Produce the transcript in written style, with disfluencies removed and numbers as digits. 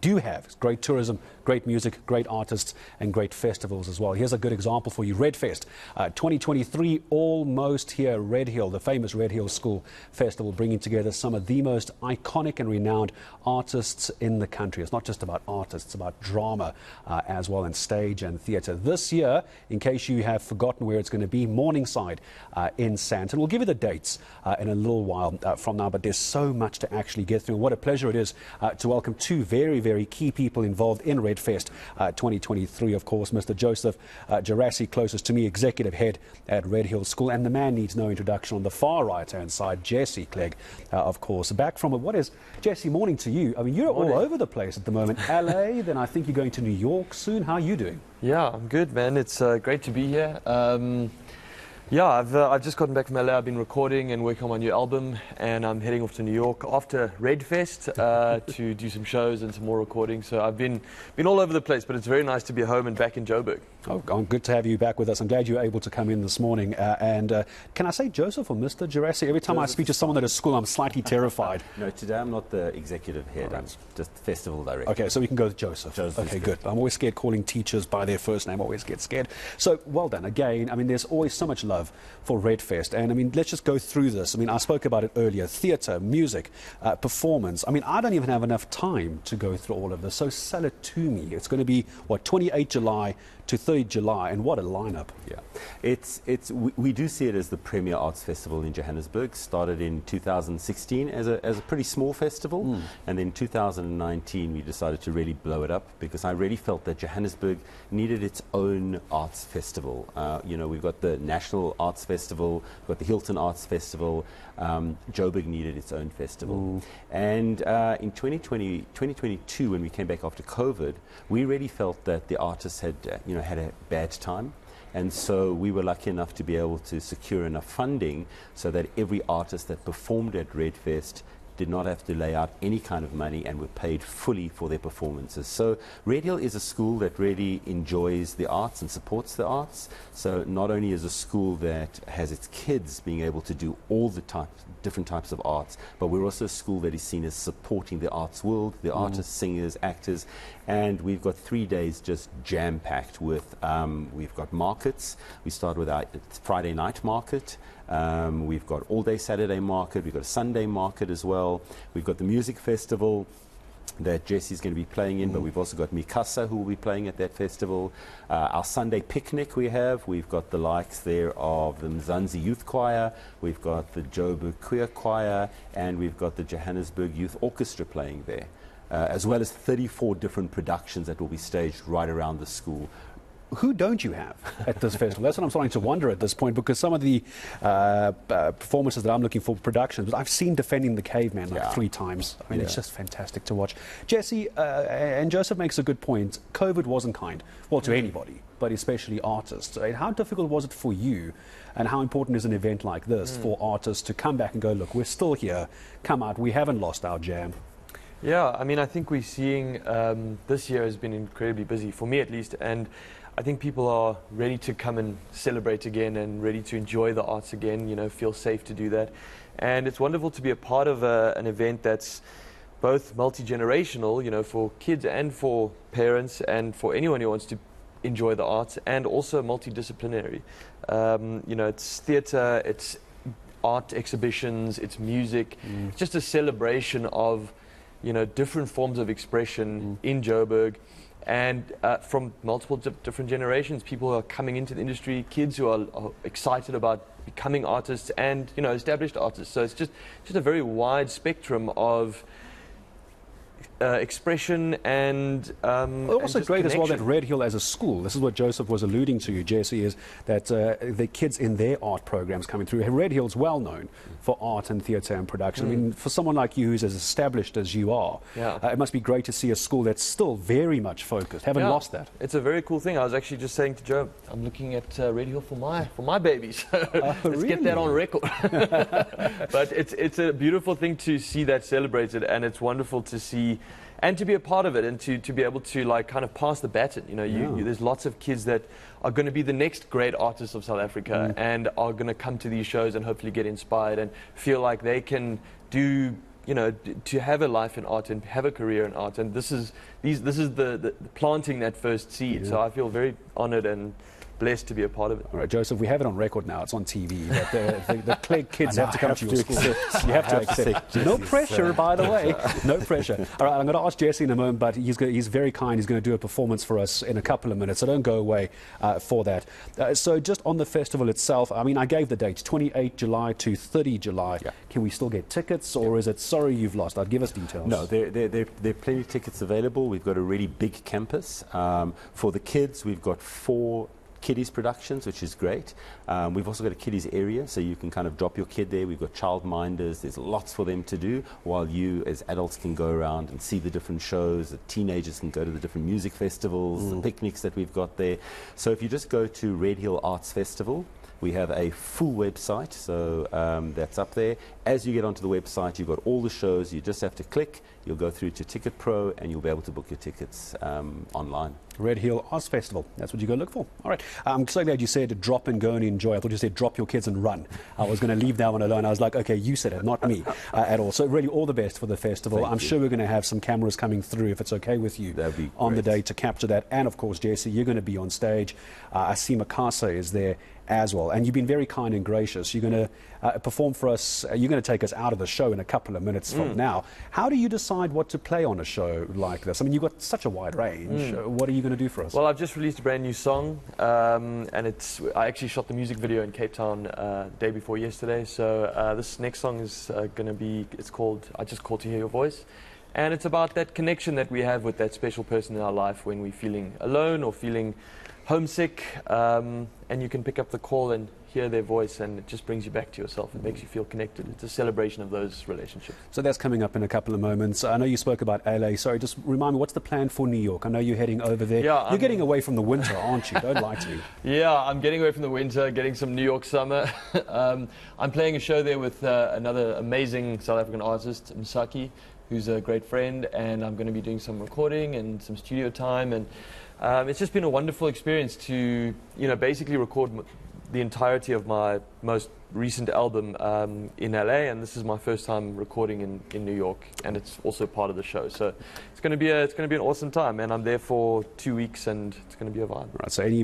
do have is great tourism, great music, great artists, and great festivals as well. Here's a good example for you. Redfest 2023, almost here. Redhill, the famous Redhill School Festival, bringing together some of the most iconic and renowned artists in the country. It's not just about artists, it's about drama as well, and stage and theatre. This year, in case you have forgotten where it's going to be, Morningside in Sandton. We'll give you the dates in a little while from now, but there's so much to actually get through. And what a pleasure it is to welcome two very, very key people involved in Redfest 2023, of course, Mr. Joseph Gerassi, closest to me, Executive Head at Redhill School, and the man needs no introduction on the far right-hand side, Jesse Clegg, of course. Back from what is, Jesse, morning to you. I mean, you're all over the place at the moment. LA, then I think you're going to New York soon. How are you doing? Yeah, I'm good, man. It's great to be here. Yeah, I've just gotten back from LA. I've been recording and working on my new album, and I'm heading off to New York after Redfest to do some shows and some more recording. So I've been all over the place, but it's very nice to be home and back in Joburg. Oh, good to have you back with us. I'm glad you were able to come in this morning. And can I say Joseph or Mr. Gerassi? Every time I speak to someone at a school, I'm slightly terrified. No, today I'm not the executive head. I'm just the festival director. Okay, so we can go with Joseph. Okay, good. I'm always scared calling teachers by their first name. I always get scared. So, well done. Again, I mean, there's always so much love for Redfest. And, I mean, let's just go through this. I mean, I spoke about it earlier. Theatre, music, performance. I mean, I don't even have enough time to go through all of this. So sell it to me. It's going to be, what, 28 July to 3rd July, and what a lineup. Yeah, we do see it as the premier arts festival in Johannesburg. Started in 2016 as a pretty small festival, and then 2019 we decided to really blow it up, because I really felt that Johannesburg needed its own arts festival. You know, we've got the National Arts Festival, we've got the Hilton Arts Festival. Joburg needed its own festival. And in 2022, when we came back after COVID, we really felt that the artists had had a bad time. And so we were lucky enough to be able to secure enough funding so that every artist that performed at Redfest did not have to lay out any kind of money and were paid fully for their performances. So Redhill is a school that really enjoys the arts and supports the arts. So not only is a school that has its kids being able to do all the different types of arts, but we're also a school that is seen as supporting the arts world, the artists, singers, actors. And we've got 3 days just jam-packed with, we've got markets. We start with our Friday night market. We've got all-day Saturday market. We've got a Sunday market as well. We've got the music festival that Jesse's going to be playing in, but we've also got Mikasa, who will be playing at that festival. Our Sunday picnic we've got the likes there of the Mzansi Youth Choir, we've got the Joburg Queer Choir, and we've got the Johannesburg Youth Orchestra playing there, as well as 34 different productions that will be staged right around the school. Who don't you have at this festival? That's what I'm starting to wonder at this point, because some of the performances that I'm looking for, productions, I've seen Defending the Caveman like 3 times. I mean, it's just fantastic to watch. Jesse, and Joseph makes a good point, COVID wasn't kind, well, to anybody, but especially artists. How difficult was it for you, and how important is an event like this for artists to come back and go, look, we're still here, come out, we haven't lost our jam? Yeah, I mean, I think we're seeing this year has been incredibly busy, for me at least, and I think people are ready to come and celebrate again and ready to enjoy the arts again, feel safe to do that. And it's wonderful to be a part of an event that's both multi-generational, for kids and for parents and for anyone who wants to enjoy the arts, and also multidisciplinary. It's theatre, it's art exhibitions, it's music, it's just a celebration of, different forms of expression in Joburg. And from multiple different generations, people who are coming into the industry, kids who are excited about becoming artists and, established artists. So it's just a very wide spectrum of expression and also and great connection. as well that Redhill as a school, this is what Joseph was alluding to, Jesse, is that the kids in their art programs coming through. Redhill's well known for art and theatre and production. I mean, for someone like you who's as established as you are, it must be great to see a school that's still very much focused, haven't lost that. It's a very cool thing. I was actually just saying to Joe, I'm looking at Redhill for my babies. Let's get that on record. But it's a beautiful thing to see that celebrated, and it's wonderful to see and to be a part of it, and to be able to kind of pass the baton. There's lots of kids that are going to be the next great artists of South Africa and are going to come to these shows and hopefully get inspired and feel like they can do to have a life in art and have a career in art, and this is the planting that first seed. Yeah. So I feel very honoured and blessed to be a part of it. All right, Joseph, we have it on record now. It's on TV. But the Clegg kids have to come to your school. You have to accept. No pressure, by the way. No pressure. All right, I'm going to ask Jesse in a moment, but he's very kind. He's going to do a performance for us in a couple of minutes, so don't go away for that. So just on the festival itself, I mean, I gave the dates, 28 July to 30 July. Yeah. Can we still get tickets, or is it sorry you've lost? Give us details. No, there are plenty of tickets available. We've got a really big campus. For the kids, we've got 4 kiddies productions, which is great. We've also got a kiddies area, so you can kind of drop your kid there. We've got childminders. There's lots for them to do, while you as adults can go around and see the different shows. The teenagers can go to the different music festivals, the picnics that we've got there. So if you just go to Redhill Arts Festival, we have a full website, so that's up there. As you get onto the website, you've got all the shows. You just have to click. You'll go through to Ticket Pro, and you'll be able to book your tickets online. Redhill Arts Festival. That's what you go look for. All right. I'm so glad you said drop and go and enjoy. I thought you said drop your kids and run. I was going to leave that one alone. I was like, okay, you said it, not me at all. So really all the best for the festival. I'm sure we're going to have some cameras coming through, if it's okay with you, that'd be on the great. day to capture that. And of course, Jesse, you're going to be on stage. I see Makasa is there as well. And you've been very kind and gracious. You're going to perform for us. You're going to take us out of the show in a couple of minutes from now. How do you decide what to play on a show like this? I mean, you've got such a wide range. What are you going to do for us? Well, I've just released a brand new song, and I actually shot the music video in Cape Town day before yesterday. So this next song is going to be, it's called I Just Called to Hear Your Voice. And it's about that connection that we have with that special person in our life when we're feeling alone or feeling homesick, and you can pick up the call and hear their voice, and it just brings you back to yourself. It makes you feel connected. It's a celebration of those relationships. So that's coming up in a couple of moments. I know you spoke about LA. Sorry, just remind me, what's the plan for New York? I know you're heading over there. Yeah, you're getting away from the winter, aren't you? Don't lie to me. Yeah, I'm getting away from the winter, getting some New York summer. I'm playing a show there with another amazing South African artist, Msaki, who's a great friend, and I'm going to be doing some recording and some studio time, and it's just been a wonderful experience to, basically record the entirety of my most recent album in LA, and this is my first time recording in New York, and it's also part of the show. So it's going to be an awesome time, and I'm there for 2 weeks, and it's going to be a vibe. Right, so any